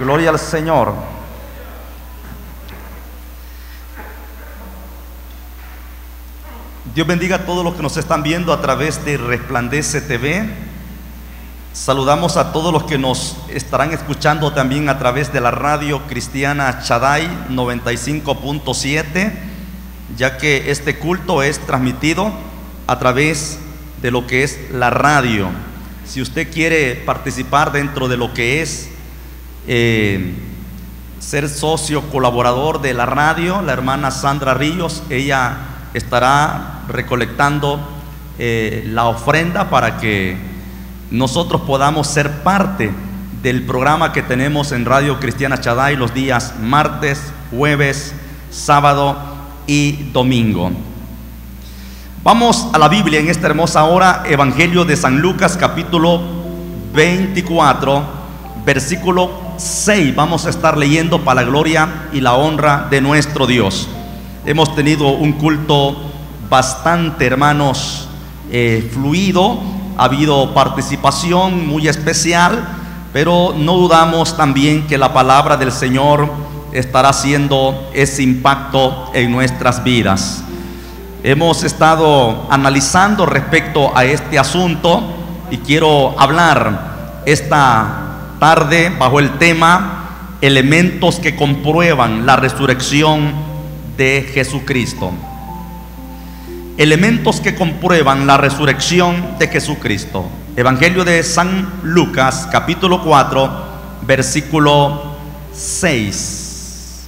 Gloria al Señor. Dios bendiga a todos los que nos están viendo a través de Resplandece TV. Saludamos a todos los que nos estarán escuchando también a través de la radio cristiana Shaddai 95.7, ya que este culto es transmitido a través de lo que es la radio. Si usted quiere participar dentro de lo que es ser socio colaborador de la radio, la hermana Sandra Ríos, ella estará recolectando la ofrenda para que nosotros podamos ser parte del programa que tenemos en Radio Cristiana Shaddai los días martes, jueves, sábado y domingo. Vamos a la Biblia en esta hermosa hora, Evangelio de San Lucas, capítulo 24, versículo 6. Vamos a estar leyendo para la gloria y la honra de nuestro Dios. Hemos tenido un culto bastante, hermanos, fluido. Ha habido participación muy especial, pero no dudamos también que la palabra del Señor estará haciendo ese impacto en nuestras vidas. Hemos estado analizando respecto a este asunto y quiero hablar esta tarde bajo el tema elementos que comprueban la resurrección de Jesucristo. Elementos que comprueban la resurrección de Jesucristo. Evangelio de San Lucas, capítulo 4, versículo 6.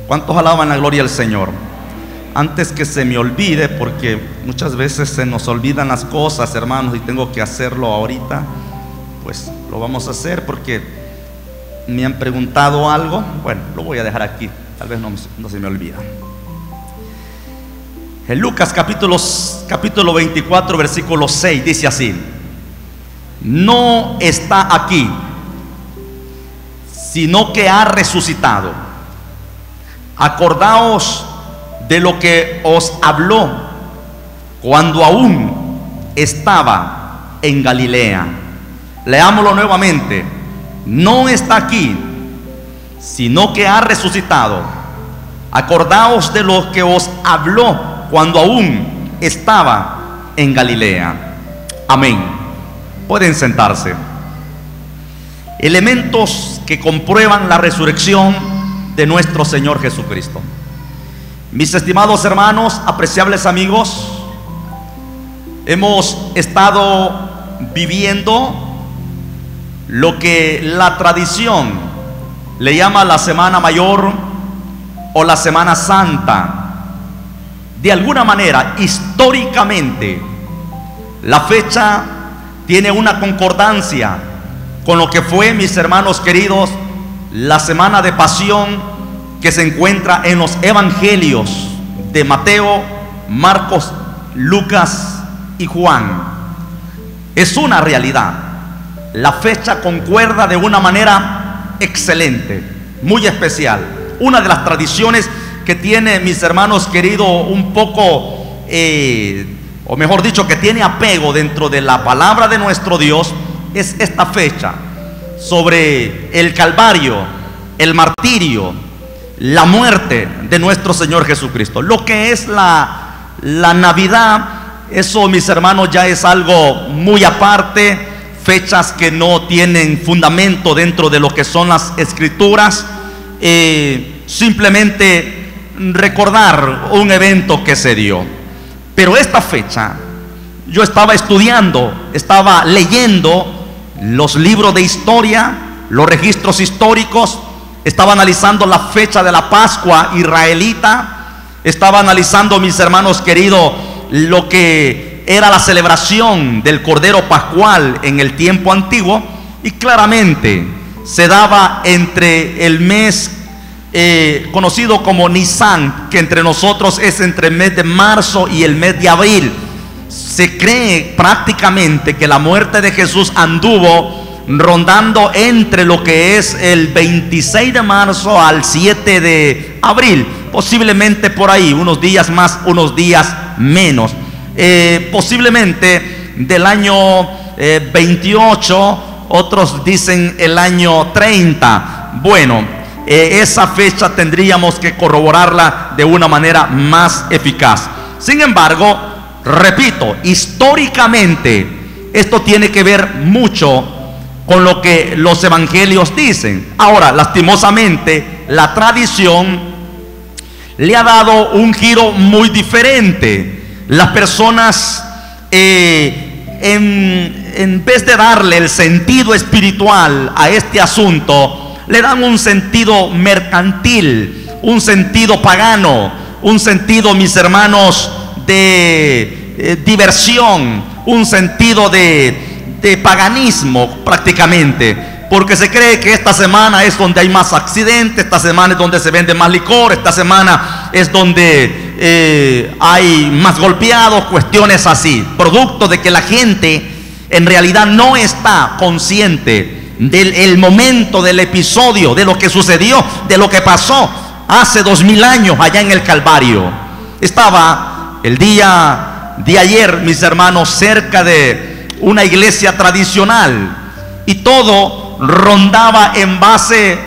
¿Cuántos alaban la gloria al Señor? Antes que se me olvide, porque muchas veces se nos olvidan las cosas, hermanos, y tengo que hacerlo ahorita, pues lo vamos a hacer porque me han preguntado algo. Bueno, lo voy a dejar aquí, tal vez no se me olvida. En Lucas capítulo 24, versículo 6 dice así: no está aquí, sino que ha resucitado. Acordaos de lo que os habló cuando aún estaba en Galilea. Leámoslo nuevamente. No está aquí, sino que ha resucitado. Acordaos de lo que os habló cuando aún estaba en Galilea. Amén. Pueden sentarse. Elementos que comprueban la resurrección de nuestro Señor Jesucristo. Mis estimados hermanos, apreciables amigos, hemos estado viviendo lo que la tradición le llama la Semana Mayor o la Semana Santa. De alguna manera, históricamente, la fecha tiene una concordancia con lo que fue, mis hermanos queridos, la Semana de Pasión que se encuentra en los Evangelios de Mateo, Marcos, Lucas y Juan. Es una realidad. La fecha concuerda de una manera excelente, muy especial. Una de las tradiciones que tiene, mis hermanos queridos, un poco, o mejor dicho, que tiene apego dentro de la palabra de nuestro Dios, es esta fecha sobre el Calvario, el martirio, la muerte de nuestro Señor Jesucristo. Lo que es la Navidad, eso, mis hermanos, ya es algo muy aparte. Fechas que no tienen fundamento dentro de lo que son las Escrituras. Simplemente recordar un evento que se dio. Pero esta fecha, yo estaba estudiando, estaba leyendo los libros de historia, los registros históricos. Estaba analizando la fecha de la Pascua israelita. Estaba analizando, mis hermanos queridos, lo que era la celebración del Cordero Pascual en el tiempo antiguo. Y claramente se daba entre el mes conocido como Nisan, que entre nosotros es entre el mes de marzo y el mes de abril. Se cree prácticamente que la muerte de Jesús anduvo rondando entre lo que es el 26 de marzo al 7 de abril, posiblemente por ahí, unos días más, unos días menos, posiblemente del año 28, otros dicen el año 30, bueno, esa fecha tendríamos que corroborarla de una manera más eficaz. Sin embargo, repito, históricamente esto tiene que ver mucho con lo que los evangelios dicen. Ahora, lastimosamente, la tradición le ha dado un giro muy diferente. Las personas, en vez de darle el sentido espiritual a este asunto, le dan un sentido mercantil, un sentido pagano, un sentido, mis hermanos, de diversión, un sentido de paganismo prácticamente, porque se cree que esta semana es donde hay más accidentes, esta semana es donde se vende más licor, esta semana es donde hay más golpeados, cuestiones así, producto de que la gente en realidad no está consciente del momento, del episodio, de lo que sucedió, de lo que pasó hace 2000 años allá en el Calvario. Estaba el día de ayer, mis hermanos, cerca de una iglesia tradicional, y todo rondaba en base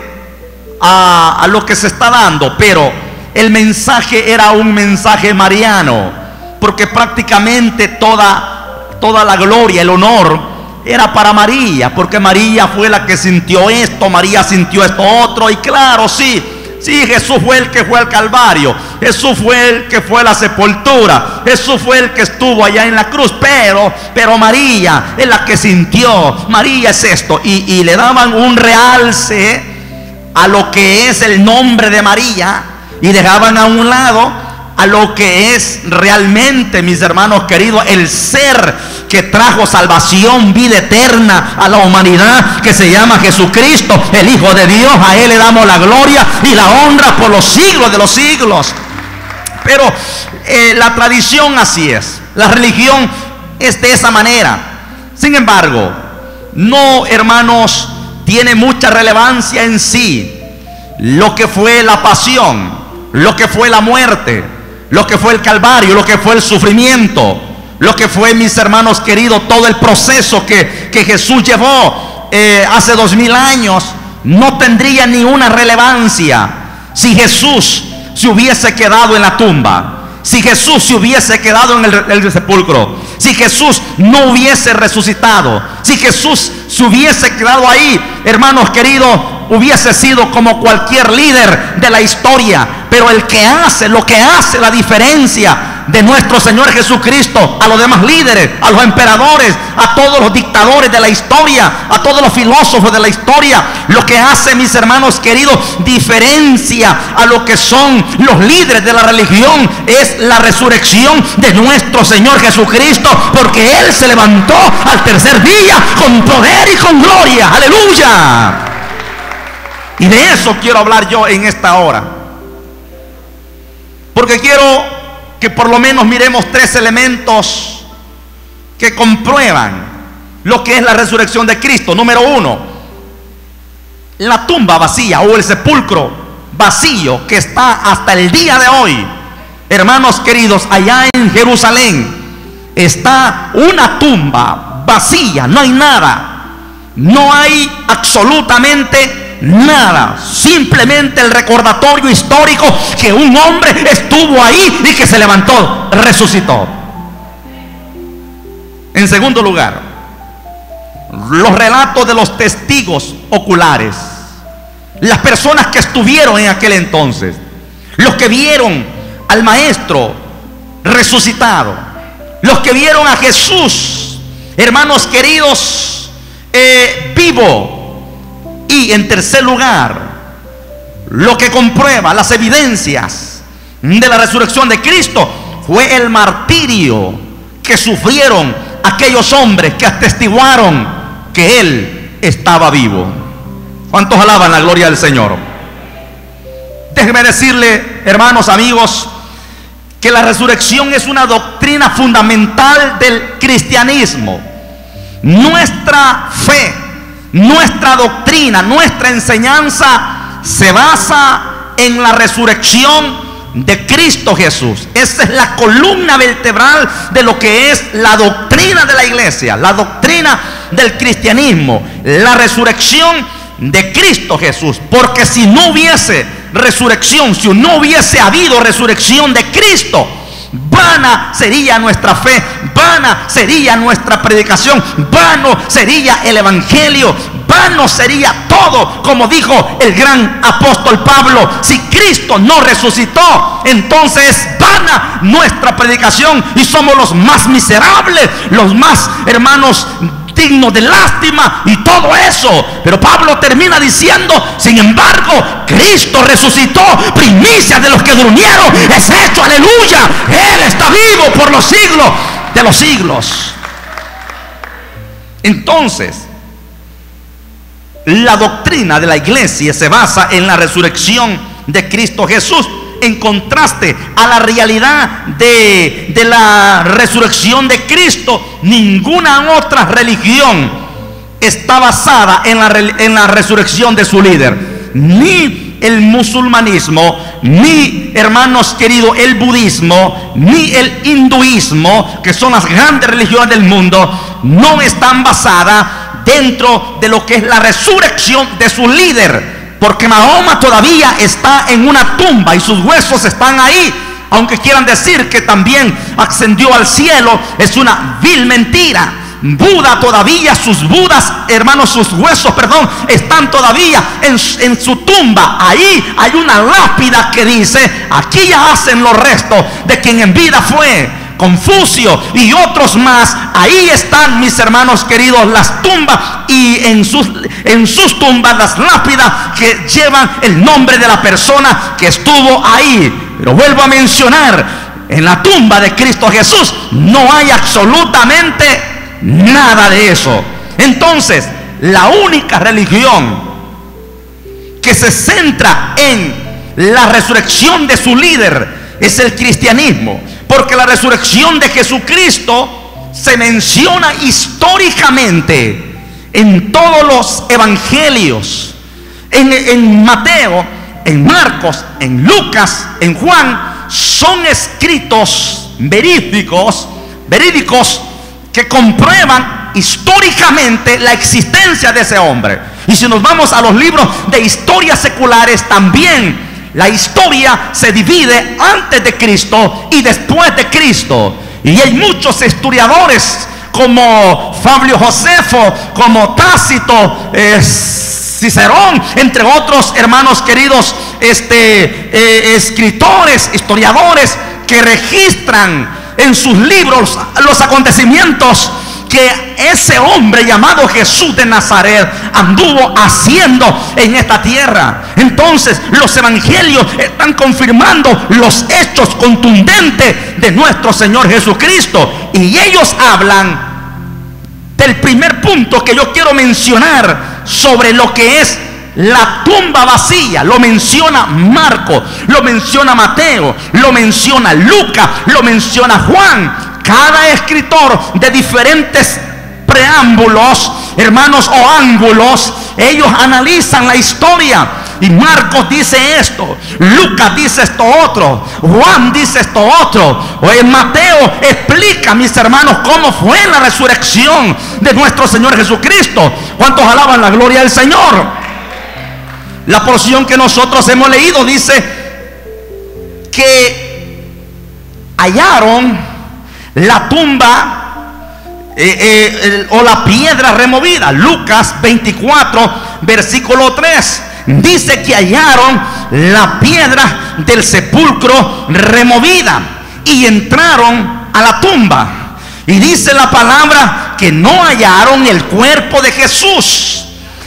a lo que se está dando, pero el mensaje era un mensaje mariano, porque prácticamente toda la gloria, el honor era para María, porque María fue la que sintió esto, María sintió esto otro. Y claro, sí, Jesús fue el que fue al Calvario, Jesús fue el que fue a la sepultura, Jesús fue el que estuvo allá en la cruz, pero María es la que sintió, María es esto, y le daban un realce a lo que es el nombre de María, y dejaban a un lado a lo que es realmente, mis hermanos queridos, el ser que trajo salvación, vida eterna a la humanidad, que se llama Jesucristo, el Hijo de Dios. A Él le damos la gloria y la honra por los siglos de los siglos. Pero la tradición así es, la religión es de esa manera. Sin embargo, no, hermanos, tiene mucha relevancia en sí lo que fue la pasión, lo que fue la muerte, lo que fue el Calvario, lo que fue el sufrimiento, lo que fue, mis hermanos queridos, todo el proceso que Jesús llevó hace 2000 años. No tendría ni una relevancia si Jesús se hubiese quedado en la tumba, si Jesús se hubiese quedado en el sepulcro, si Jesús no hubiese resucitado, si Jesús se hubiese quedado ahí, hermanos queridos, hubiese sido como cualquier líder de la historia. Pero el que hace, lo que hace la diferencia de nuestro Señor Jesucristo a los demás líderes, a los emperadores, a todos los dictadores de la historia, a todos los filósofos de la historia, lo que hace, mis hermanos queridos, diferencia a lo que son los líderes de la religión, es la resurrección de nuestro Señor Jesucristo, porque Él se levantó al tercer día con poder y con gloria. ¡Aleluya! Y de eso quiero hablar yo en esta hora, porque quiero que por lo menos miremos 3 elementos que comprueban lo que es la resurrección de Cristo. Número 1, la tumba vacía, o el sepulcro vacío que está hasta el día de hoy. Hermanos queridos, allá en Jerusalén está una tumba vacía, no hay nada, no hay absolutamente nada, simplemente el recordatorio histórico que un hombre estuvo ahí y que se levantó, resucitó. En segundo lugar, los relatos de los testigos oculares, las personas que estuvieron en aquel entonces, los que vieron al Maestro resucitado, los que vieron a Jesús, hermanos queridos, vivo. Y en tercer lugar, lo que comprueba las evidencias de la resurrección de Cristo fue el martirio que sufrieron aquellos hombres que atestiguaron que Él estaba vivo. ¿Cuántos alaban la gloria del Señor? Déjeme decirle, hermanos, amigos, que la resurrección es una doctrina fundamental del cristianismo. Nuestra fe, nuestra doctrina, nuestra enseñanza se basa en la resurrección de Cristo Jesús. Esa es la columna vertebral de lo que es la doctrina de la iglesia, la doctrina del cristianismo. La resurrección de Cristo Jesús. Porque si no hubiese resurrección, si no hubiese habido resurrección de Cristo, vana sería nuestra fe, vana sería nuestra predicación, vano sería el evangelio, vano sería todo, como dijo el gran apóstol Pablo. Si Cristo no resucitó, entonces vana nuestra predicación y somos los más miserables, los más, hermanos, dignos de lástima y todo eso. Pero Pablo termina diciendo: sin embargo, Cristo resucitó, primicia de los que durmieron es hecho, aleluya. Él está vivo por los siglos de los siglos. Entonces, la doctrina de la iglesia se basa en la resurrección de Cristo Jesús, en contraste a la realidad de la resurrección de Cristo. Ninguna otra religión está basada en la resurrección de su líder. Ni el musulmanismo, ni, hermanos queridos, el budismo, ni el hinduismo, que son las grandes religiones del mundo, no están basadas dentro de lo que es la resurrección de su líder. Porque Mahoma todavía está en una tumba y sus huesos están ahí. Aunque quieran decir que también ascendió al cielo, es una vil mentira. Buda todavía, sus budas, hermanos, sus huesos, perdón, están todavía en su tumba. Ahí hay una lápida que dice: aquí yacen los restos de quien en vida fue Confucio y otros más. Ahí están, mis hermanos queridos, las tumbas, y en sus tumbas las lápidas que llevan el nombre de la persona que estuvo ahí. Pero vuelvo a mencionar, en la tumba de Cristo Jesús no hay absolutamente nada de eso. Entonces, la única religión que se centra en la resurrección de su líder es el cristianismo. Porque la resurrección de Jesucristo se menciona históricamente en todos los evangelios, en Mateo, en Marcos, en Lucas, en Juan. Son escritos verídicos que comprueban históricamente la existencia de ese hombre. Y si nos vamos a los libros de historias seculares, también la historia se divide antes de Cristo y después de Cristo. Y hay muchos historiadores como Fabio Josefo, como Tácito, Cicerón, entre otros, hermanos queridos, escritores, historiadores, que registran en sus libros los acontecimientos que ese hombre llamado Jesús de Nazaret anduvo haciendo en esta tierra. Entonces, los evangelios están confirmando los hechos contundentes de nuestro Señor Jesucristo. Y ellos hablan del primer punto que yo quiero mencionar sobre lo que es la tumba vacía. Lo menciona Marco, lo menciona Mateo, lo menciona Lucas, lo menciona Juan. Cada escritor de diferentes preámbulos, hermanos, o ángulos, ellos analizan la historia. Y Marcos dice esto, Lucas dice esto otro, Juan dice esto otro, o en Mateo explica, mis hermanos, cómo fue la resurrección de nuestro Señor Jesucristo. ¿Cuántos alaban la gloria del Señor? La porción que nosotros hemos leído dice que hallaron la tumba o la piedra removida. Lucas 24 versículo 3 dice que hallaron la piedra del sepulcro removida y entraron a la tumba. Y dice la palabra que no hallaron el cuerpo de Jesús.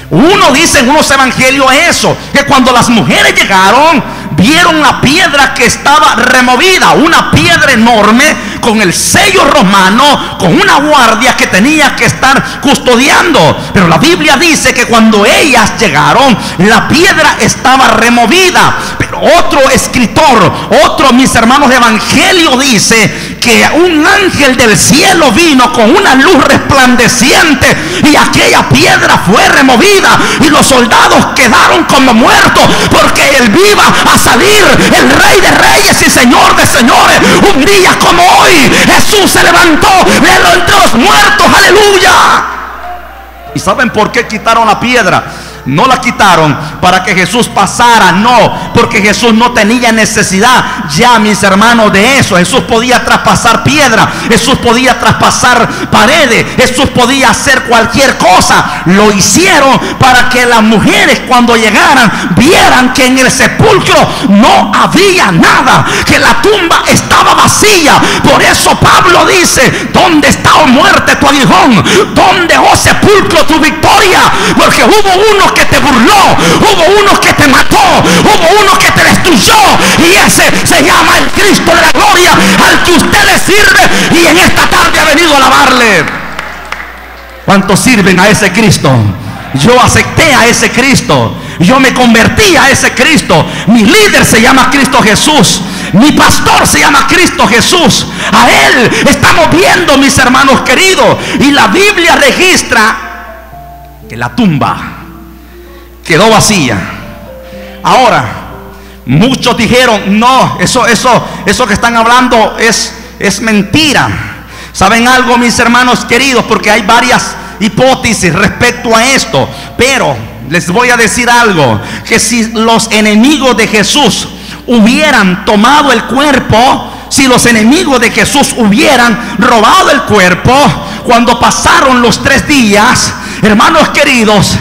Uno dice en unos evangelios eso, que cuando las mujeres llegaron, vieron la piedra que estaba removida, una piedra enorme con el sello romano, con una guardia que tenía que estar custodiando. Pero la Biblia dice que cuando ellas llegaron, la piedra estaba removida. Pero otro escritor, otro, mis hermanos, de evangelio dice que un ángel del cielo vino con una luz resplandeciente y aquella piedra fue removida y los soldados quedaron como muertos, porque él viva a salir, el Rey de Reyes y Señor de Señores. Un día como hoy Jesús se levantó de entre los muertos, aleluya. ¿Y saben por qué quitaron la piedra? no la quitaron para que Jesús pasara, no, porque Jesús no tenía necesidad ya, mis hermanos, de eso. Jesús podía traspasar piedra, Jesús podía traspasar paredes, Jesús podía hacer cualquier cosa. Lo hicieron para que las mujeres, cuando llegaran, vieran que en el sepulcro no había nada, que la tumba estaba vacía. Por eso Pablo dice: ¿dónde está, oh muerte, tu aguijón? ¿Dónde, oh sepulcro, tu victoria? Porque hubo uno que te burló, hubo uno que te mató, hubo uno que te destruyó, y ese se llama el Cristo de la gloria, al que usted le sirve, y en esta tarde ha venido a alabarle. ¿Cuántos sirven a ese Cristo? Yo acepté a ese Cristo, yo me convertí a ese Cristo. Mi líder se llama Cristo Jesús, mi pastor se llama Cristo Jesús. A Él estamos viendo, mis hermanos queridos. Y la Biblia registra que la tumba quedó vacía. Ahora, muchos dijeron: no, eso que están hablando es mentira. ¿Saben algo, mis hermanos queridos? Porque hay varias hipótesis respecto a esto, pero les voy a decir algo: que si los enemigos de Jesús hubieran tomado el cuerpo, si los enemigos de Jesús hubieran robado el cuerpo, cuando pasaron los 3 días, hermanos queridos,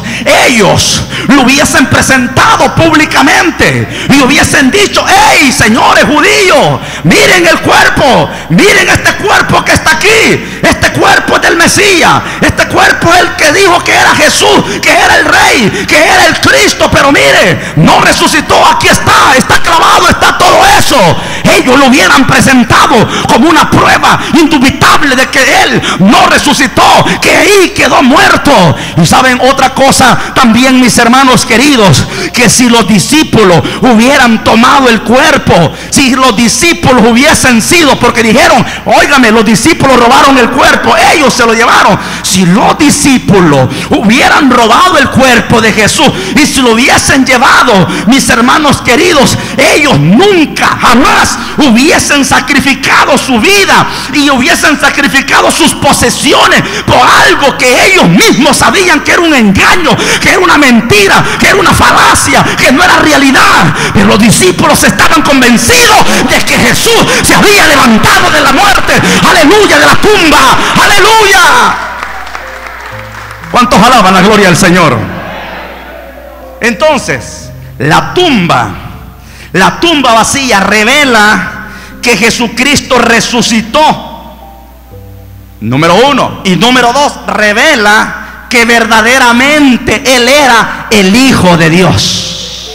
ellos lo hubiesen presentado públicamente y hubiesen dicho: hey, señores judíos, miren el cuerpo, miren este cuerpo que está aquí, este cuerpo es del Mesías, este cuerpo es el que dijo que era Jesús, que era el Rey, que era el Cristo, pero mire, no resucitó, aquí está clavado, está todo eso. Ellos lo hubieran presentado como una prueba indubitable de que Él no resucitó, que ahí quedó muerto. Y saben otra cosa también, mis hermanos queridos, que si los discípulos hubieran tomado el cuerpo, si los discípulos hubiesen sido, porque dijeron: óigame, los discípulos robaron el cuerpo, ellos se lo llevaron. Si los discípulos hubieran robado el cuerpo de Jesús y si lo hubiesen llevado, mis hermanos queridos, ellos nunca, jamás hubiesen sacrificado su vida y hubiesen sacrificado sus posesiones por algo que ellos mismos sabían que era un engaño, que era una mentira, que era una falacia, que no era realidad. Pero los discípulos estaban convencidos de que Jesús se había levantado de la muerte, aleluya, de la tumba, aleluya. ¿Cuántos alaban la gloria del Señor? Entonces, la tumba vacía revela que Jesucristo resucitó, número 1, y número 2, revela que verdaderamente Él era el Hijo de Dios.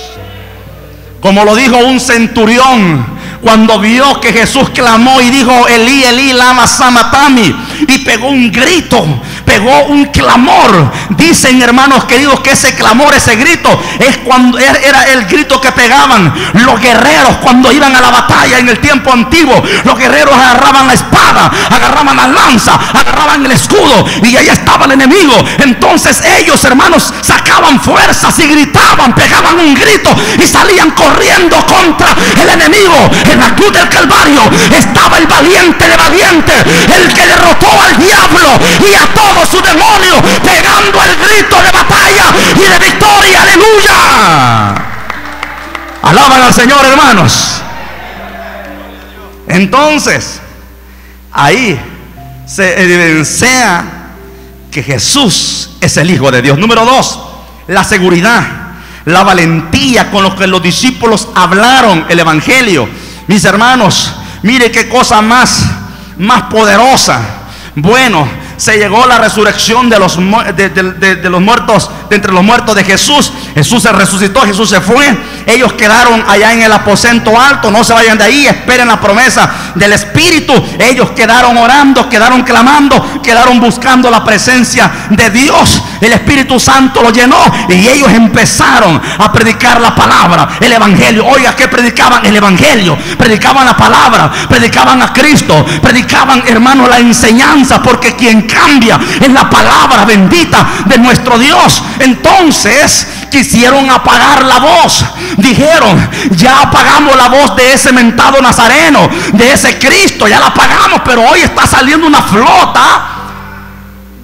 Como lo dijo un centurión cuando vio que Jesús clamó y dijo: Elí, Elí, lama sabactani, y pegó un grito, pegó un clamor. Dicen, hermanos queridos, que ese clamor, ese grito, era el grito que pegaban los guerreros cuando iban a la batalla en el tiempo antiguo. Los guerreros agarraban la espada, agarraban la lanza, agarraban el escudo, y ahí estaba el enemigo. Entonces ellos, hermanos, sacaban fuerzas y gritaban, pegaban un grito y salían corriendo contra el enemigo. En la cruz del Calvario estaba el valiente de valientes, el que derrotó al diablo y a todos sus demonios, pegando el grito de batalla y de victoria, aleluya. Alaban al Señor, hermanos. Entonces, ahí se evidencia que Jesús es el Hijo de Dios. Número 2, la seguridad, la valentía con lo que los discípulos hablaron el Evangelio. Mis hermanos, mire qué cosa más poderosa. Bueno, se llegó la resurrección de los muertos, de entre los muertos de Jesús. Jesús se resucitó, Jesús se fue. Ellos quedaron allá en el aposento alto. No se vayan de ahí, esperen la promesa del Espíritu. Ellos quedaron orando, quedaron clamando, quedaron buscando la presencia de Dios. El Espíritu Santo lo llenó y ellos empezaron a predicar la palabra, el Evangelio. Oiga, ¿qué predicaban? El Evangelio. Predicaban la palabra, predicaban a Cristo, predicaban, hermanos, la enseñanza, porque quien cambia es la palabra bendita de nuestro Dios. Entonces quisieron apagar la voz. Dijeron: ya apagamos la voz de ese mentado nazareno, de ese Cristo, ya la apagamos, pero hoy está saliendo una flota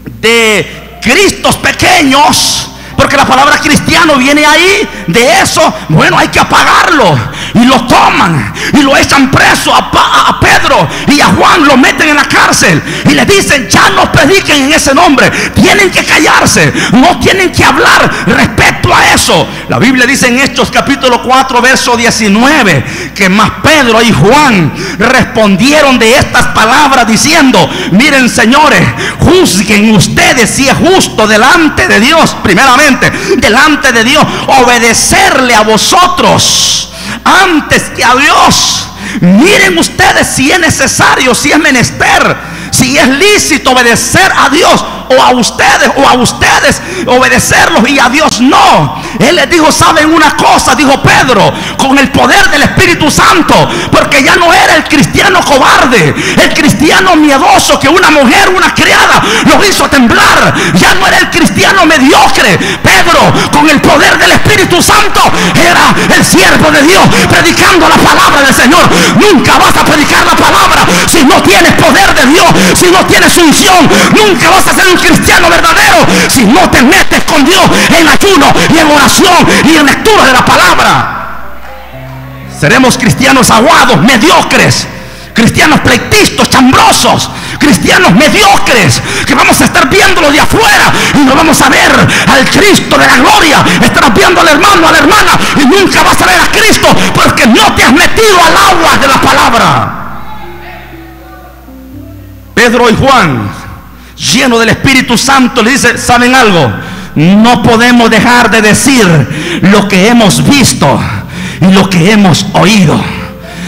de Cristos pequeños, porque la palabra cristiano viene ahí de eso. Bueno, hay que apagarlo. Y lo toman y lo echan preso a Pedro y a Juan, lo meten en la cárcel y le dicen: ya no prediquen en ese nombre, tienen que callarse, no tienen que hablar respecto a eso. La Biblia dice en Hechos capítulo 4 verso 19 que más Pedro y Juan respondieron de estas palabras diciendo: miren, señores, juzguen ustedes si es justo delante de Dios, primeramente delante de Dios, obedecerle a vosotros antes que a Dios. Miren ustedes si es necesario, si es menester, si es lícito obedecer a Dios o a ustedes obedecerlos y a Dios no. Él les dijo: ¿saben una cosa? Dijo Pedro, con el poder del Espíritu Santo, porque ya no era el cristiano cobarde, el cristiano miedoso que una mujer, una criada lo hizo temblar. Ya no era el cristiano mediocre. Pedro, con el poder del Espíritu Santo, era el siervo de Dios predicando la palabra del Señor. Nunca vas a predicar la palabra si no tienes poder de Dios, si no tienes unción. Nunca vas a ser un cristiano verdadero si no te metes con Dios en ayuno y en oración y en lectura de la palabra. Seremos cristianos aguados, mediocres, cristianos pleitistas, chambrosos, cristianos mediocres, que vamos a estar viéndolo de afuera y no vamos a ver al Cristo de la gloria. Estarás viendo al hermano, a la hermana, y nunca vas a ver a Cristo, porque no te has metido al agua de la palabra. Pedro y Juan, lleno del Espíritu Santo, le dice: ¿saben algo? No podemos dejar de decir lo que hemos visto y lo que hemos oído.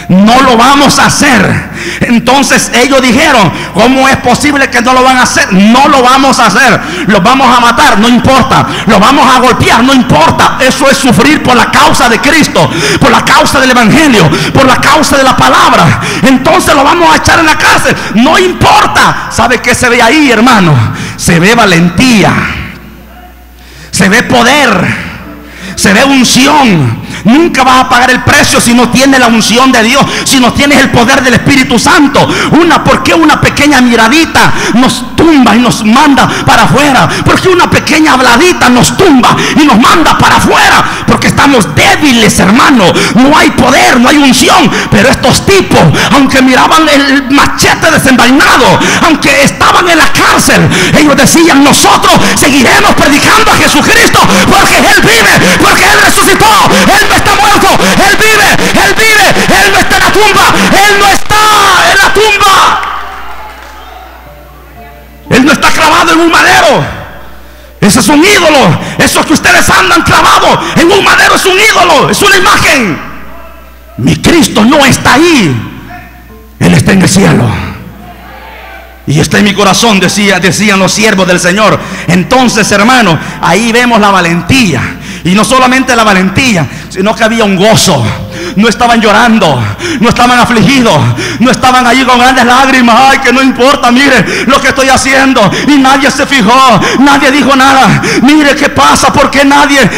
No lo vamos a hacer. Entonces ellos dijeron: ¿cómo es posible que no lo van a hacer? No lo vamos a hacer. Los vamos a matar, no importa. Los vamos a golpear, no importa. Eso es sufrir por la causa de Cristo, por la causa del Evangelio, por la causa de la palabra. Entonces lo vamos a echar en la cárcel, no importa. ¿Sabe qué se ve ahí, hermano? Se ve valentía, se ve poder, se ve unción. Nunca vas a pagar el precio si no tienes la unción de Dios, si no tienes el poder del Espíritu Santo. ¿Por qué una pequeña miradita nos tumba y nos manda para afuera? ¿Por qué una pequeña habladita nos tumba y nos manda para afuera? Porque estamos débiles, hermano. No hay poder, no hay unción. Pero estos tipos, aunque miraban el machete desenvainado, aunque estaban en la cárcel, ellos decían: nosotros seguiremos predicando a Jesucristo, porque Él vive, porque Él resucitó. Él no está muerto, Él vive, Él vive, Él no está en la tumba, Él no está en la tumba, Él no está clavado en un madero. Ese es un ídolo. Eso que ustedes andan clavados en un madero es un ídolo, es una imagen. Mi Cristo no está ahí, Él está en el cielo y está en mi corazón, decían los siervos del Señor. Entonces, hermano, ahí vemos la valentía. Y no solamente la valentía, sino que había un gozo. No estaban llorando, no estaban afligidos, no estaban allí con grandes lágrimas. Ay, que no importa, mire lo que estoy haciendo. Y nadie se fijó, nadie dijo nada. Mire qué pasa, porque nadie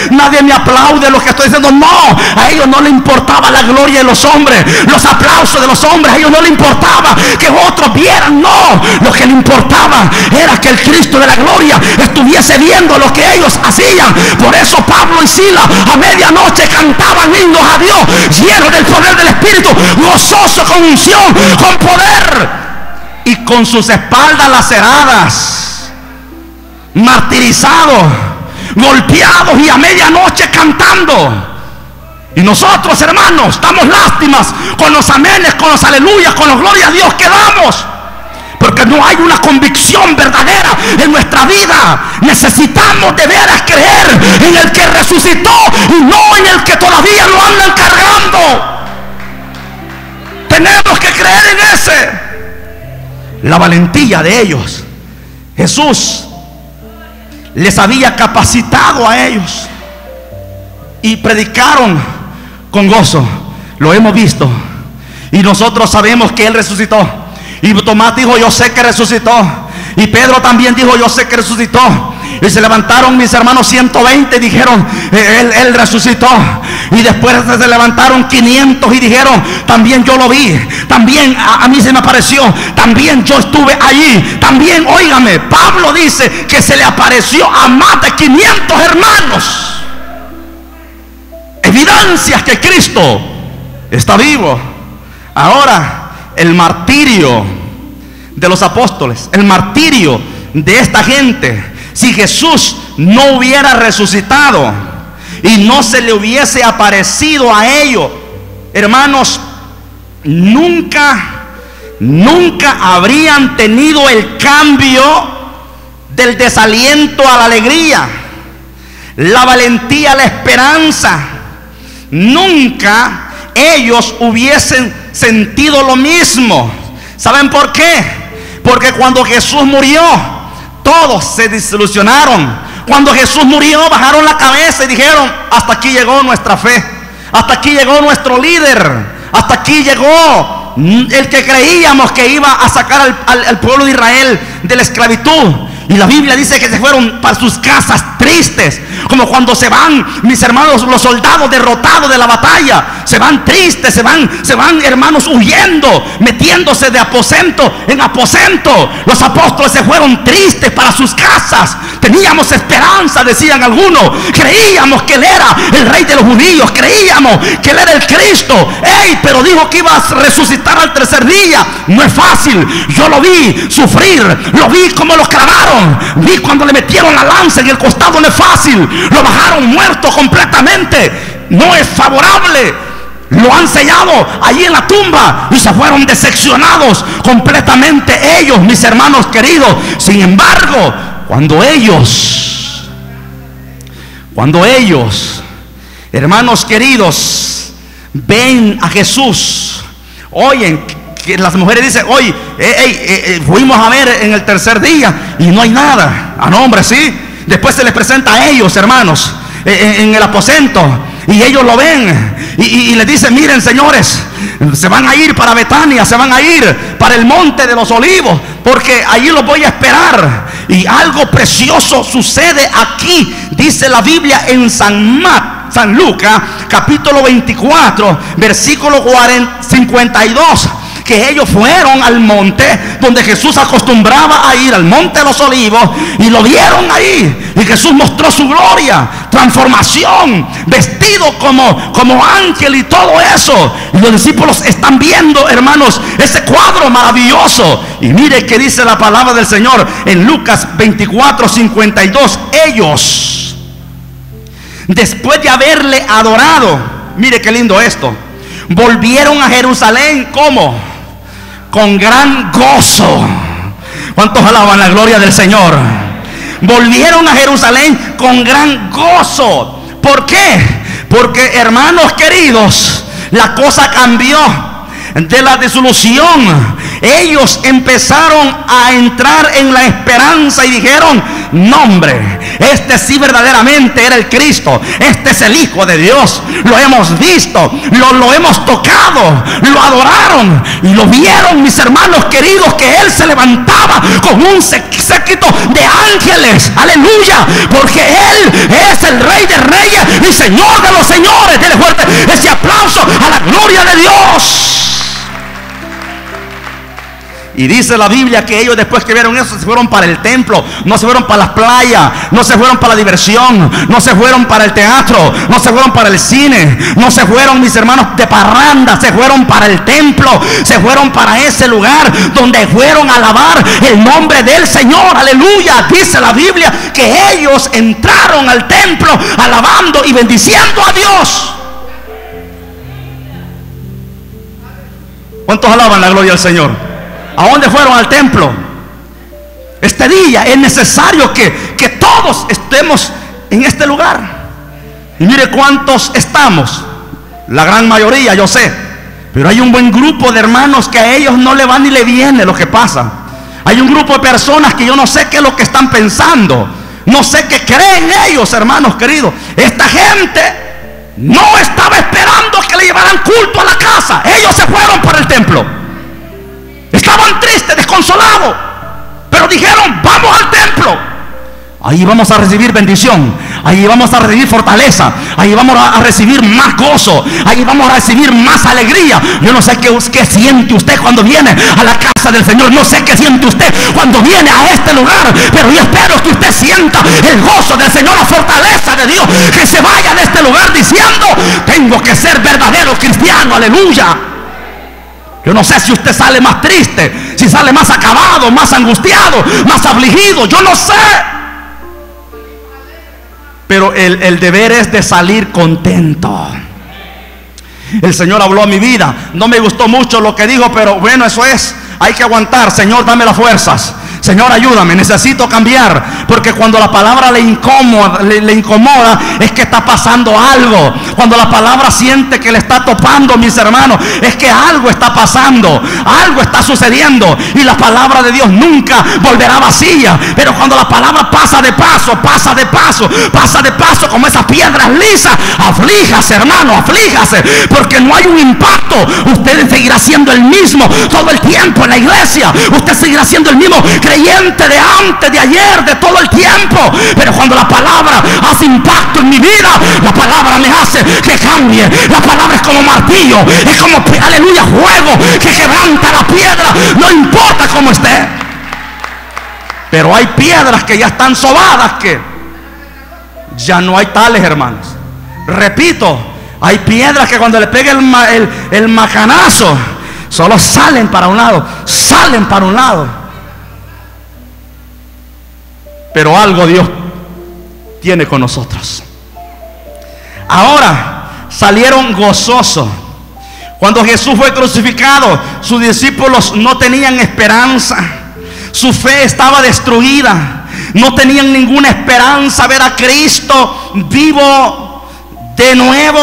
me aplaude lo que estoy diciendo. No, a ellos no les importaba la gloria de los hombres, los aplausos de los hombres. A ellos no les importaba que otros vieran. No, lo que les importaba era que el Cristo de la gloria estuviese viendo lo que ellos hacían. Por eso Pablo y Silas a medianoche cantaban himnos a Dios, llenos del poder del Espíritu, gozoso, con unción, con poder, y con sus espaldas laceradas, martirizados, golpeados, y a medianoche cantando. Y nosotros, hermanos, damos lástimas con los amenes, con los aleluyas, con los glorias a Dios que damos, porque no hay una convicción verdadera en nuestra vida. Necesitamos de veras creer en el que resucitó y no en el que todavía lo andan cargando. Tenemos que creer en ese. La valentía de ellos, Jesús les había capacitado a ellos y predicaron con gozo. Lo hemos visto y nosotros sabemos que Él resucitó. Y Tomás dijo: yo sé que resucitó. Y Pedro también dijo: yo sé que resucitó. Y se levantaron mis hermanos 120 y dijeron: él resucitó. Y después se levantaron 500 y dijeron: también yo lo vi, también a mí se me apareció, también yo estuve allí, también, óigame, Pablo dice que se le apareció a más de 500 hermanos. Evidencias que Cristo está vivo. Ahora, el martirio de los apóstoles, el martirio de esta gente, si Jesús no hubiera resucitado y no se le hubiese aparecido a ellos, hermanos, nunca habrían tenido el cambio del desaliento a la alegría, la valentía a la esperanza. Nunca ellos hubiesen sentido lo mismo. ¿Saben por qué? Porque cuando Jesús murió, todos se desilusionaron. Cuando Jesús murió, bajaron la cabeza y dijeron: hasta aquí llegó nuestra fe, hasta aquí llegó nuestro líder, hasta aquí llegó el que creíamos que iba a sacar al pueblo de Israel de la esclavitud. Y la Biblia dice que se fueron para sus casas tristes, como cuando se van, mis hermanos, los soldados derrotados de la batalla. Se van tristes, se van hermanos huyendo, metiéndose de aposento en aposento. Los apóstoles se fueron tristes para sus casas. Teníamos esperanza, decían algunos. Creíamos que Él era el rey de los judíos, creíamos que Él era el Cristo. Pero dijo que iba a resucitar al tercer día. No es fácil. Yo lo vi sufrir, lo vi como lo clavaron, vi cuando le metieron la lanza en el costado. No es fácil. Lo bajaron muerto completamente. No es favorable. Lo han sellado allí en la tumba y se fueron decepcionados completamente ellos, mis hermanos queridos. Sin embargo, cuando ellos, hermanos queridos, ven a Jesús, oyen que las mujeres dicen: oye, fuimos a ver en el tercer día y no hay nada. No, hombre, sí. Después se les presenta a ellos, hermanos, en el aposento, y ellos lo ven y les dicen: miren, señores, se van a ir para Betania, se van a ir para el monte de los olivos, porque allí los voy a esperar. Y algo precioso sucede aquí. Dice la Biblia en San Lucas capítulo 24 versículo 52, que ellos fueron al monte donde Jesús acostumbraba a ir, al monte de los olivos, y lo vieron ahí. Y Jesús mostró su gloria, transformación, vestido como ángel y todo eso. Y los discípulos están viendo, hermanos, ese cuadro maravilloso. Y mire que dice la palabra del Señor en Lucas 24, 52. Ellos, después de haberle adorado, mire qué lindo esto, volvieron a Jerusalén. ¿Cómo? Con gran gozo. ¿Cuántos alaban la gloria del Señor? Volvieron a Jerusalén con gran gozo. ¿Por qué? Porque, hermanos queridos, la cosa cambió. De la desilusión, ellos empezaron a entrar en la esperanza y dijeron: no, hombre, este sí verdaderamente era el Cristo, este es el Hijo de Dios. Lo hemos visto, lo hemos tocado, lo adoraron y lo vieron, mis hermanos queridos, que Él se levantaba con un séquito de ángeles. Aleluya, porque Él es el Rey de Reyes y Señor de los señores. Dele fuerte ese aplauso a la gloria de Dios. Y dice la Biblia que ellos, después que vieron eso, se fueron para el templo. No se fueron para las playas, no se fueron para la diversión, no se fueron para el teatro, no se fueron para el cine, no se fueron, mis hermanos, de parranda. Se fueron para el templo, se fueron para ese lugar donde fueron a alabar el nombre del Señor. Aleluya. Dice la Biblia que ellos entraron al templo alabando y bendiciendo a Dios. ¿Cuántos alaban la gloria del Señor? ¿A dónde fueron? Al templo. Este día es necesario que todos estemos en este lugar. Y mire cuántos estamos. La gran mayoría, yo sé. Pero hay un buen grupo de hermanos que a ellos no le va ni le viene lo que pasa. Hay un grupo de personas que yo no sé qué es lo que están pensando. No sé qué creen ellos, hermanos queridos. Esta gente no estaba esperando que le llevaran culto a la casa. Ellos se fueron para el templo. Estaban tristes, desconsolados, pero dijeron: vamos al templo. ahí vamos a recibir bendición, ahí vamos a recibir fortaleza, ahí vamos a recibir más gozo, ahí vamos a recibir más alegría. Yo no sé qué siente usted cuando viene a la casa del Señor, no sé qué siente usted cuando viene a este lugar, pero yo espero que usted sienta el gozo del Señor, la fortaleza de Dios, que se vaya de este lugar diciendo: tengo que ser verdadero cristiano, aleluya. Yo no sé si usted sale más triste, si sale más acabado, más angustiado, más afligido, yo no sé. Pero el deber es de salir contento. El Señor habló a mi vida. No me gustó mucho lo que dijo, pero bueno, eso es. Hay que aguantar. Señor, dame las fuerzas. Señor, ayúdame, necesito cambiar. Porque cuando la palabra le incomoda, es que está pasando algo. Cuando la palabra siente que le está topando, mis hermanos, es que algo está pasando, algo está sucediendo. Y la palabra de Dios nunca volverá vacía. Pero cuando la palabra pasa de paso, pasa de paso, pasa de paso, como esas piedras lisas, aflíjase, hermano, aflíjase, porque no hay un impacto. Usted seguirá siendo el mismo todo el tiempo en la iglesia. Usted seguirá siendo el mismo creyente de antes, de ayer, de todo el tiempo. Pero cuando la palabra hace impacto en mi vida, la palabra me hace que cambie. La palabra es como martillo, es como, aleluya, fuego que quebranta la piedra, no importa cómo esté. Pero hay piedras que ya están sobadas, que ya no hay tales, hermanos. Repito, hay piedras que cuando le pegue el macanazo, solo salen para un lado, salen para un lado. Pero algo Dios tiene con nosotros. Ahora salieron gozosos. Cuando Jesús fue crucificado, sus discípulos no tenían esperanza. Su fe estaba destruida. No tenían ninguna esperanza ver a Cristo vivo de nuevo.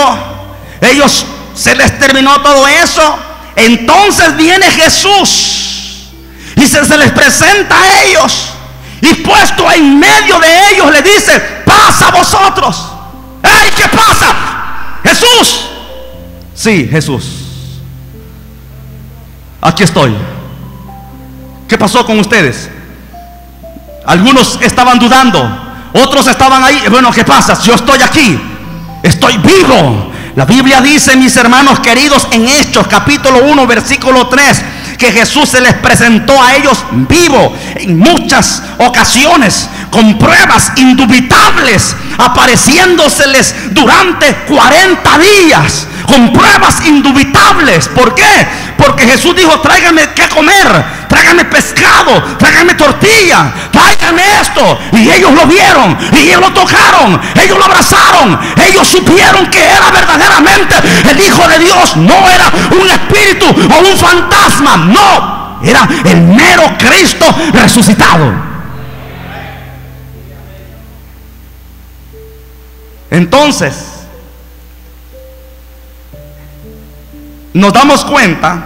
Ellos, se les terminó todo eso. Entonces viene Jesús y se les presenta a ellos. Y puesto en medio de ellos le dice: pasa vosotros. ¡Ey! ¿Qué pasa? Jesús. Sí, Jesús. Aquí estoy. ¿Qué pasó con ustedes? Algunos estaban dudando, otros estaban ahí. Bueno, ¿qué pasa? Yo estoy aquí, estoy vivo. La Biblia dice, mis hermanos queridos, en Hechos capítulo 1 versículo 3, que Jesús se les presentó a ellos vivo en muchas ocasiones, con pruebas indubitables, apareciéndoseles durante 40 días, con pruebas indubitables. ¿Por qué? Porque Jesús dijo: tráigame qué comer, tráigame pescado, tráigame tortilla, tráigame esto. Y ellos lo vieron, y ellos lo tocaron, ellos lo abrazaron, ellos supieron que era verdaderamente el Hijo de Dios. No era un espíritu o un fantasma, no, era el mero Cristo resucitado. Entonces nos damos cuenta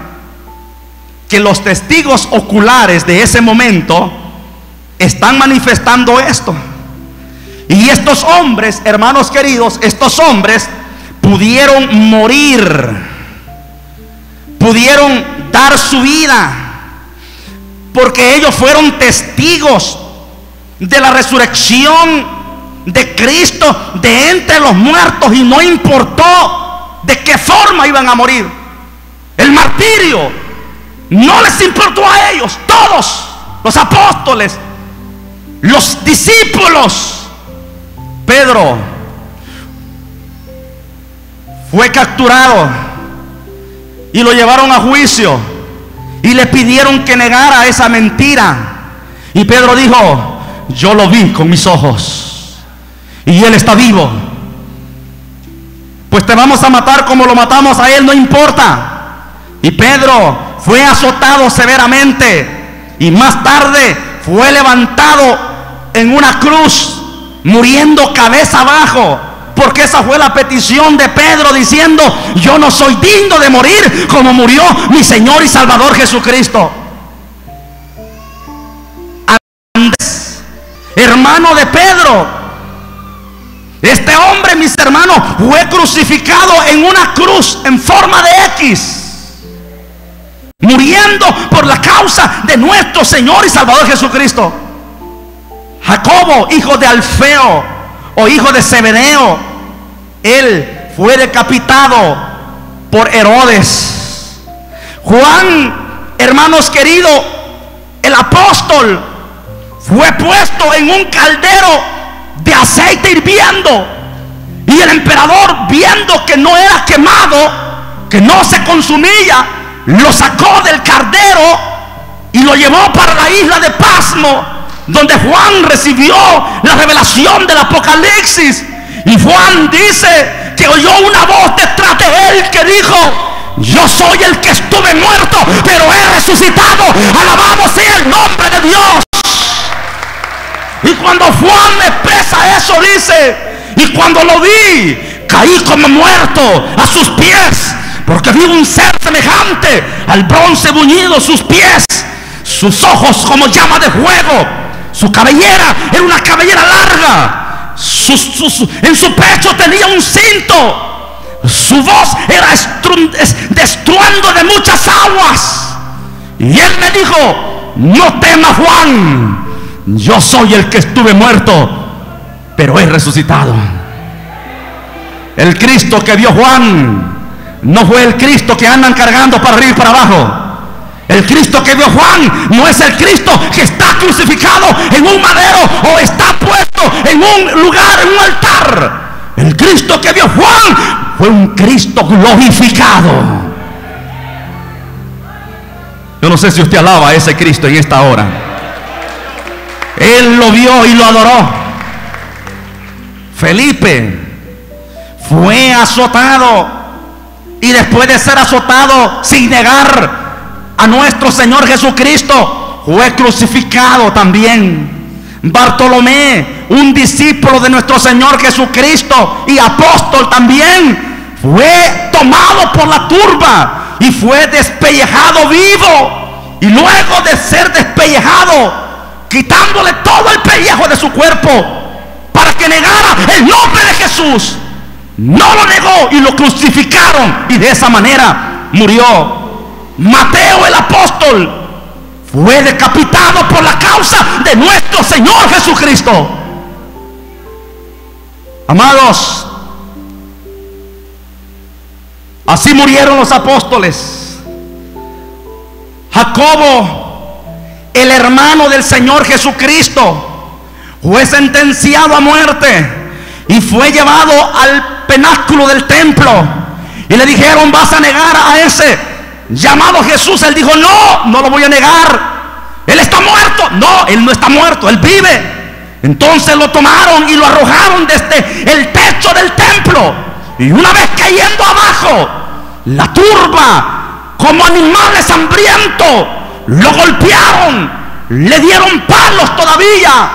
que los testigos oculares de ese momento están manifestando esto. Y estos hombres, hermanos queridos, estos hombres pudieron morir, pudieron dar su vida, porque ellos fueron testigos de la resurrección de Cristo de entre los muertos, y no importó de qué forma iban a morir. El martirio no les importó a ellos. Todos los apóstoles, los discípulos. Pedro fue capturado y lo llevaron a juicio y le pidieron que negara esa mentira, y Pedro dijo: yo lo vi con mis ojos y él está vivo. Pues te vamos a matar como lo matamos a él, no importa. Y Pedro fue azotado severamente y más tarde fue levantado en una cruz, muriendo cabeza abajo, porque esa fue la petición de Pedro, diciendo: yo no soy digno de morir como murió mi Señor y Salvador Jesucristo. Andrés, hermano de Pedro, este hombre, mis hermanos, fue crucificado en una cruz en forma de X, muriendo por la causa de nuestro Señor y Salvador Jesucristo. Jacobo, hijo de Alfeo o hijo de Zebedeo, él fue decapitado por Herodes. Juan, hermanos queridos, el apóstol, fue puesto en un caldero de aceite hirviendo, y el emperador, viendo que no era quemado, que no se consumía, lo sacó del caldero y lo llevó para la isla de Pasmo, donde Juan recibió la revelación del Apocalipsis. Y Juan dice que oyó una voz detrás de él que dijo: yo soy el que estuve muerto, pero he resucitado. Alabado sea el nombre de Dios. Y cuando Juan me expresa eso, dice: y cuando lo vi, caí como muerto a sus pies, porque vi un ser semejante al bronce buñido, sus pies, sus ojos como llama de fuego, su cabellera era una cabellera larga, en su pecho tenía un cinto, su voz era de estruendo de muchas aguas. Y él me dijo: no temas, Juan, yo soy el que estuve muerto, pero he resucitado. El Cristo que vio Juan no fue el Cristo que andan cargando para arriba y para abajo. El Cristo que vio Juan no es el Cristo que está crucificado en un madero o está puesto en un lugar, en un altar. El Cristo que vio Juan fue un Cristo glorificado. Yo no sé si usted alaba a ese Cristo en esta hora. Él lo vio y lo adoró. Felipe fue azotado, y después de ser azotado sin negar a nuestro Señor Jesucristo, fue crucificado también. Bartolomé, un discípulo de nuestro Señor Jesucristo y apóstol también, fue tomado por la turba y fue despellejado vivo. Y luego de ser despellejado, quitándole todo el pellejo de su cuerpo para que negara el nombre de Jesús, no lo negó y lo crucificaron, y de esa manera murió. Mateo, el apóstol, fue decapitado por la causa de nuestro Señor Jesucristo. Amados, así murieron los apóstoles. Jacobo, el hermano del Señor Jesucristo, fue sentenciado a muerte y fue llevado al penáculo del templo, y le dijeron: vas a negar a ese llamado Jesús. Él dijo: no lo voy a negar. Él está muerto. No, él no está muerto, él vive. Entonces lo tomaron y lo arrojaron desde el techo del templo, y una vez cayendo abajo, la turba, como animales hambrientos, lo golpearon, le dieron palos todavía,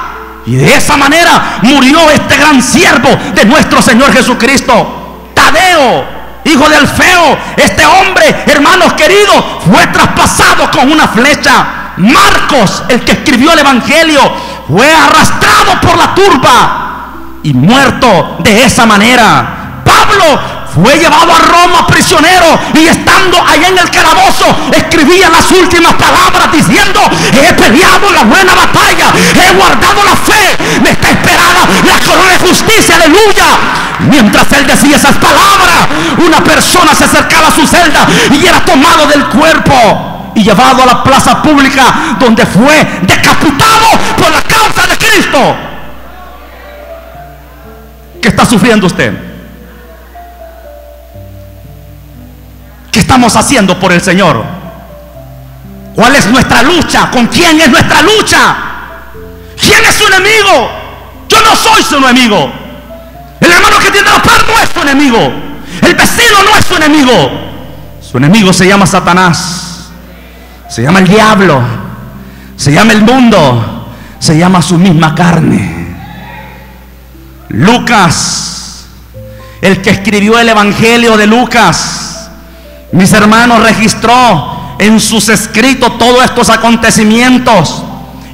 y de esa manera murió este gran siervo de nuestro Señor Jesucristo. Tadeo, hijo de Alfeo, este hombre, hermanos queridos, fue traspasado con una flecha. Marcos, el que escribió el Evangelio, fue arrastrado por la turba y muerto de esa manera. Pablo fue llevado a Roma prisionero, y estando allá en el calabozo escribía las últimas palabras diciendo: he peleado la buena batalla, he guardado la fe, me está esperada la corona de justicia, aleluya. Mientras él decía esas palabras, una persona se acercaba a su celda y era tomado del cuerpo y llevado a la plaza pública, donde fue decapitado por la causa de Cristo. ¿Qué está sufriendo usted? ¿Qué estamos haciendo por el Señor? ¿Cuál es nuestra lucha? ¿Con quién es nuestra lucha? ¿Quién es su enemigo? Yo no soy su enemigo. El hermano que tiene la par no es su enemigo. El vecino no es su enemigo. Su enemigo se llama Satanás, se llama el diablo, se llama el mundo, se llama su misma carne. Lucas, el que escribió el Evangelio de Lucas, mis hermanos, registró en sus escritos todos estos acontecimientos,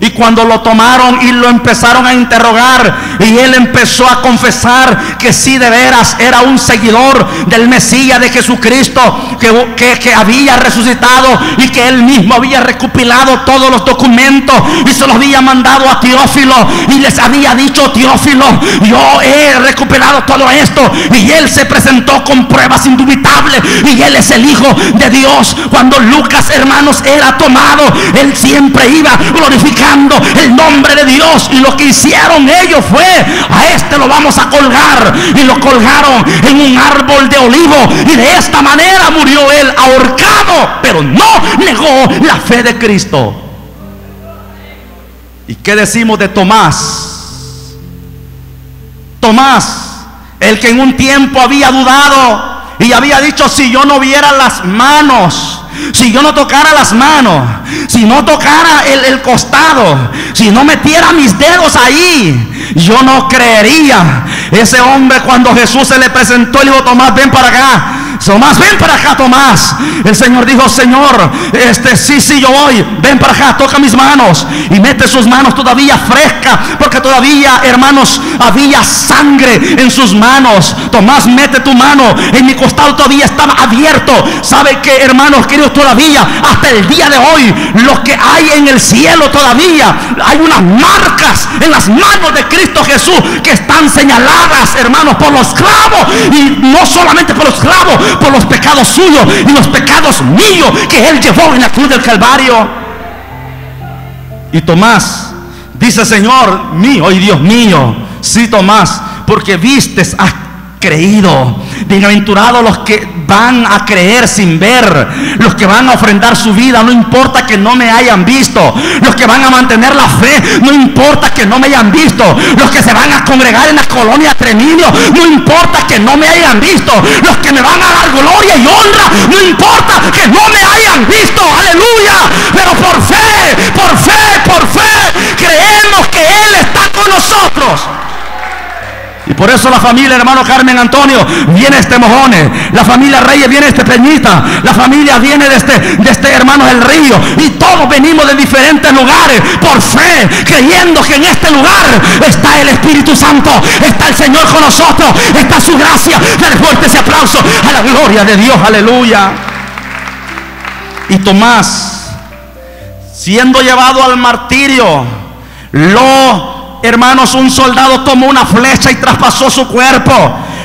Y cuando lo tomaron y lo empezaron a interrogar, y él empezó a confesar que sí, de veras era un seguidor del Mesías, de Jesucristo, que había resucitado, y que él mismo había recopilado todos los documentos y se los había mandado a Teófilo, y les había dicho: Teófilo, yo he recopilado todo esto. Y él se presentó con pruebas indubitables, y él es el Hijo de Dios. Cuando Lucas, hermanos, era tomado, él siempre iba glorificando el nombre de Dios. Y lo que hicieron ellos fue: a este lo vamos a colgar. Y lo colgaron en un árbol de olivo, y de esta manera murió él ahorcado, pero no negó la fe de Cristo. ¿Y qué decimos de Tomás? Tomás, el que en un tiempo había dudado y había dicho: si yo no viera las manos, si yo no tocara las manos, si no tocara el costado, si no metiera mis dedos ahí, yo no creería. Ese hombre, cuando Jesús se le presentó, le dijo: Tomás, ven para acá. Tomás, ven para acá, Tomás. El Señor dijo: Señor, sí, yo voy. Ven para acá, toca mis manos. Y mete sus manos todavía frescas, porque todavía, hermanos, había sangre en sus manos. Tomás, mete tu mano. En mi costado todavía estaba abierto. ¿Sabe qué, hermanos queridos? Todavía, hasta el día de hoy, lo que hay en el cielo, todavía hay unas marcas en las manos de Cristo Jesús que están señaladas, hermanos, por los clavos. Y no solamente por los clavos, por los pecados suyos y los pecados míos que él llevó en la cruz del Calvario. Y Tomás dice: Señor mío y Dios mío. Sí, Tomás, porque vistes, has creído. Bienaventurados los que van a creer sin ver, los que van a ofrendar su vida, no importa que no me hayan visto, los que van a mantener la fe, no importa que no me hayan visto, los que se van a congregar en la colonia Treminio, no importa que no me hayan visto, los que me van a dar gloria y honra, no importa que no me hayan visto, aleluya. Pero por fe creemos que Él está con nosotros. Y por eso la familia, hermano Carmen Antonio, viene Mojones, la familia Reyes viene Peñita, la familia viene de hermano del Río, y todos venimos de diferentes lugares por fe, creyendo que en este lugar está el Espíritu Santo, está el Señor con nosotros, está su gracia. Dale fuerte ese aplauso a la gloria de Dios, aleluya. Y Tomás, siendo llevado al martirio, hermanos, un soldado tomó una flecha y traspasó su cuerpo.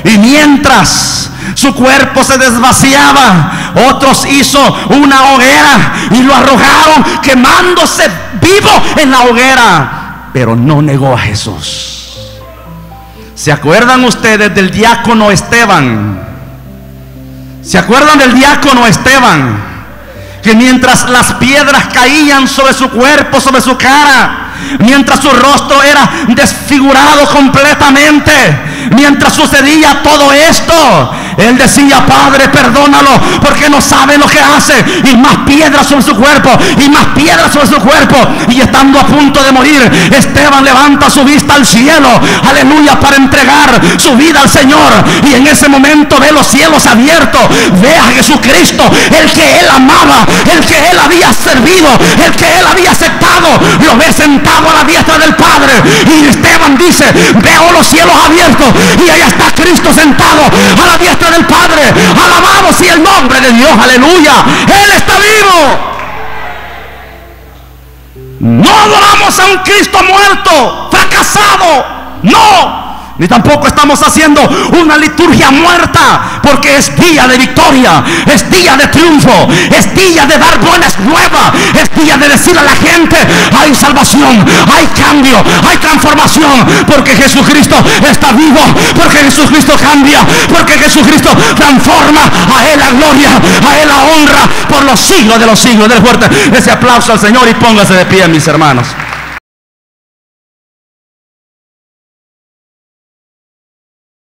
Y mientras su cuerpo se desvaciaba, otros hizo una hoguera y lo arrojaron, quemándose vivo en la hoguera. Pero no negó a Jesús. ¿Se acuerdan ustedes del diácono Esteban? ¿Se acuerdan del diácono Esteban? Que mientras las piedras caían sobre su cuerpo, sobre su cara, mientras su rostro era desfigurado completamente, mientras sucedía todo esto, él decía: Padre, perdónalo, porque no sabe lo que hace. Y más piedras sobre su cuerpo, y más piedras sobre su cuerpo. Y estando a punto de morir, Esteban levanta su vista al cielo, aleluya, para entregar su vida al Señor. Y en ese momento ve los cielos abiertos, ve a Jesucristo, el que él amaba, el que él había servido, el que él había aceptado, lo ve sentado a la diestra del Padre. Y Esteban dice: veo los cielos abiertos, y allá está Cristo sentado a la diestra del Padre. Alabado sea el nombre de Dios, aleluya. Él está vivo. No adoramos a un Cristo muerto, fracasado, no. Ni tampoco estamos haciendo una liturgia muerta, porque es día de victoria, es día de triunfo, es día de dar buenas nuevas, es día de decir a la gente: hay salvación, hay cambio, hay transformación, porque Jesucristo está vivo, porque Jesucristo cambia, porque Jesucristo transforma. A Él la gloria, a Él la honra por los siglos de los siglos. Den fuerte ese aplauso al Señor y póngase de pie, mis hermanos.